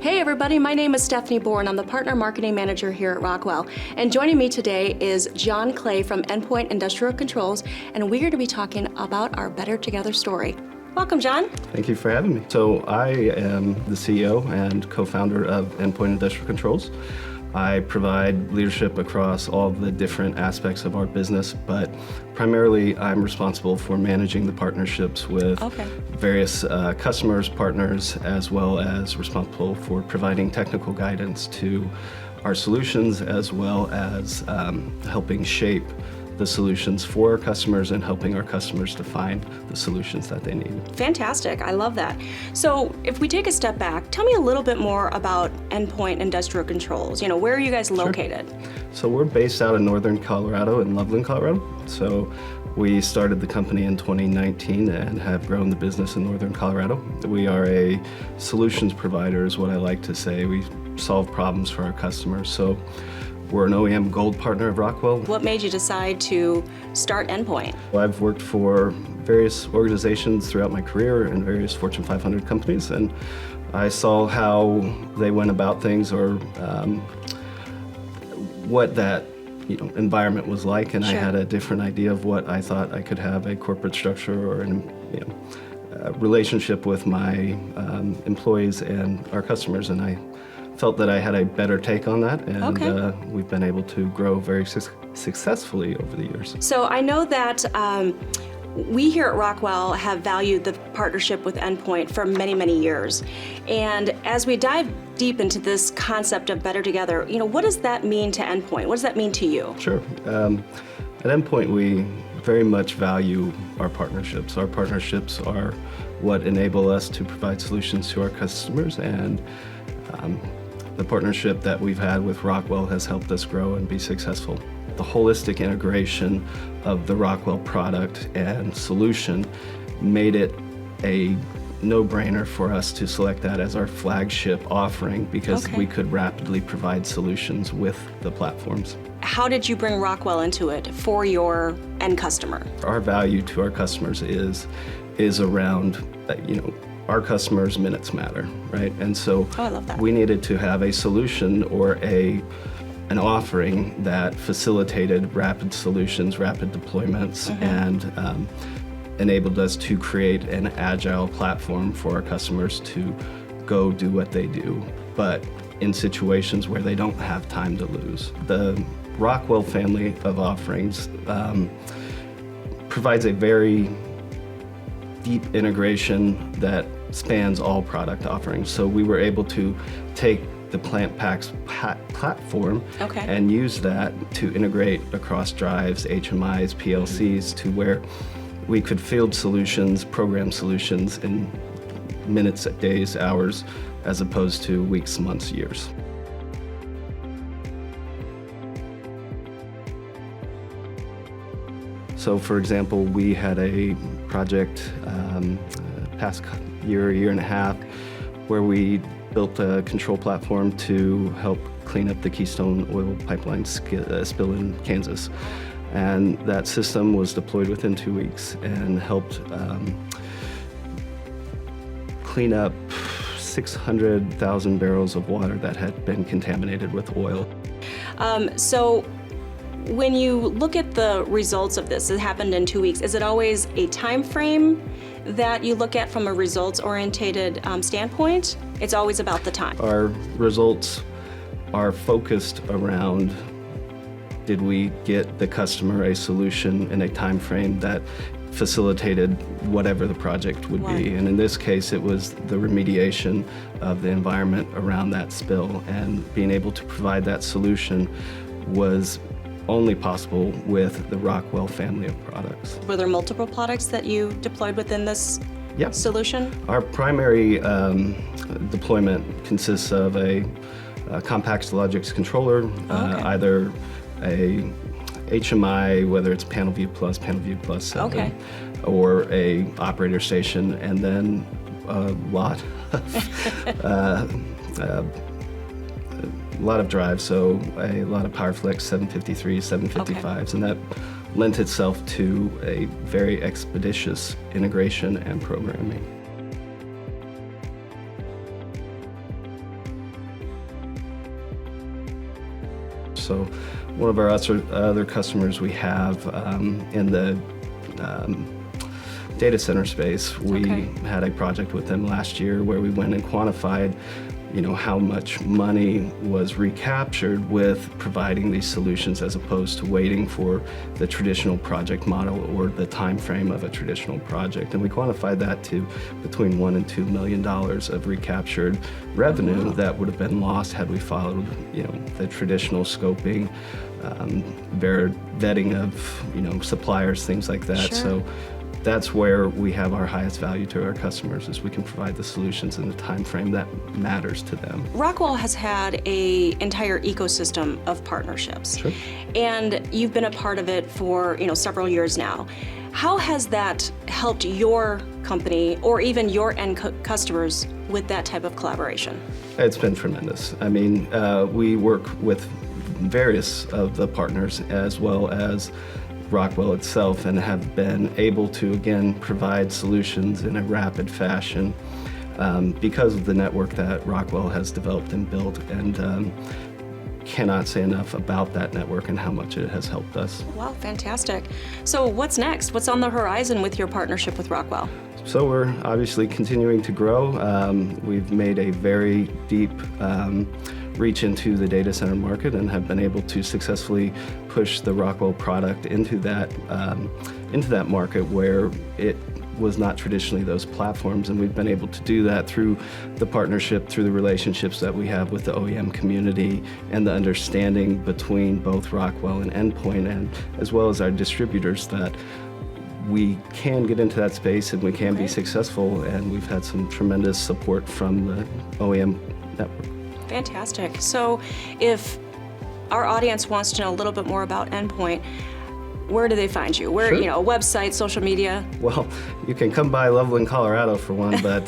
Hey everybody, my name is Stephanie Bourne. I'm the Partner Marketing Manager here at Rockwell. And joining me today is John Clay from Endpoint Industrial Controls, and we're going to be talking about our Better Together story. Welcome, John. Thank you for having me. So I am the CEO and co-founder of Endpoint Industrial Controls. I provide leadership across all of the different aspects of our business, but primarily I'm responsible for managing the partnerships with various customers, partners, as well as responsible for providing technical guidance to our solutions, as well as helping shape the solutions for our customers and helping our customers to find the solutions that they need. Fantastic, I love that. So if we take a step back, tell me a little bit more about Endpoint Industrial Controls. Where are you guys located? Sure. So we're based out of northern Colorado in Loveland, Colorado. So we started the company in 2019 and have grown the business in northern Colorado. We are a solutions provider is what I like to say. We solve problems for our customers. So we're an OEM Gold partner of Rockwell. What made you decide to start Endpoint? Well, I've worked for various organizations throughout my career and various Fortune 500 companies, and I saw how they went about things or what that environment was like, and I had a different idea of what I thought I could have a corporate structure or a relationship with my employees and our customers, and I felt that I had a better take on that, and we've been able to grow very successfully over the years. So I know that we here at Rockwell have valued the partnership with Endpoint for many, many years. And as we dive deep into this concept of Better Together, what does that mean to Endpoint? What does that mean to you? Sure. At Endpoint, we very much value our partnerships. Our partnerships are what enable us to provide solutions to our customers, and the partnership that we've had with Rockwell has helped us grow and be successful. The holistic integration of the Rockwell product and solution made it a no-brainer for us to select that as our flagship offering because we could rapidly provide solutions with the platforms. How did you bring Rockwell into it for your end customer? Our value to our customers is around, our customers' minutes matter, right? And so I love that. We needed to have a solution or an offering that facilitated rapid solutions, rapid deployments, and enabled us to create an agile platform for our customers to go do what they do, but in situations where they don't have time to lose. The Rockwell family of offerings provides a very deep integration that spans all product offerings. So we were able to take the PlantPaks platform and use that to integrate across drives, HMIs, PLCs, to where we could field solutions, program solutions in minutes, days, hours, as opposed to weeks, months, years. So for example, we had a project past year and a half, where we built a control platform to help clean up the Keystone Oil pipeline spill in Kansas. And that system was deployed within 2 weeks and helped clean up 600,000 barrels of water that had been contaminated with oil. So when you look at the results of this, it happened in 2 weeks, is it always a time frame that you look at from a results-oriented standpoint? It's always about the time. Our results are focused around, did we get the customer a solution in a time frame that facilitated whatever the project would be. And in this case, it was the remediation of the environment around that spill, and being able to provide that solution was only possible with the Rockwell family of products. Were there multiple products that you deployed within this solution? Our primary deployment consists of a compact Logix controller, either a HMI, whether it's PanelView Plus, PanelView Plus 7, or a operator station, and then a lot of drives, so a lot of PowerFlex 753s, 755s, and that lent itself to a very expeditious integration and programming. So one of our other customers we have in the data center space, we had a project with them last year where we went and quantified how much money was recaptured with providing these solutions as opposed to waiting for the traditional project model or the time frame of a traditional project. And we quantified that to between $1 and $2 million of recaptured revenue that would have been lost had we followed the traditional scoping, vetting of suppliers, things like that. Sure. So that's where we have our highest value to our customers, is we can provide the solutions in the time frame that matters to them. Rockwell has had an entire ecosystem of partnerships. Sure. And you've been a part of it for several years now. How has that helped your company or even your end customers with that type of collaboration? It's been tremendous. I mean, we work with various of the partners as well as Rockwell itself, and have been able to, again, provide solutions in a rapid fashion because of the network that Rockwell has developed and built, and cannot say enough about that network and how much it has helped us. Wow, fantastic. So what's next? What's on the horizon with your partnership with Rockwell? So we're obviously continuing to grow. We've made a very deep reach into the data center market and have been able to successfully push the Rockwell product into that market where it was not traditionally those platforms, and we've been able to do that through the partnership, through the relationships that we have with the OEM community, and the understanding between both Rockwell and Endpoint, and as well as our distributors, that we can get into that space and we can be successful, and we've had some tremendous support from the OEM network. Fantastic. So if our audience wants to know a little bit more about Endpoint, where do they find you? Where, Sure. Website, social media? Well, you can come by Loveland, Colorado for one, but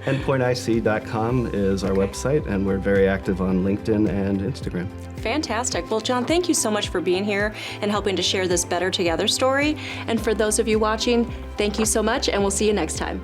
endpointic.com is our website, and we're very active on LinkedIn and Instagram. Fantastic. Well, John, thank you so much for being here and helping to share this Better Together story. And for those of you watching, thank you so much, and we'll see you next time.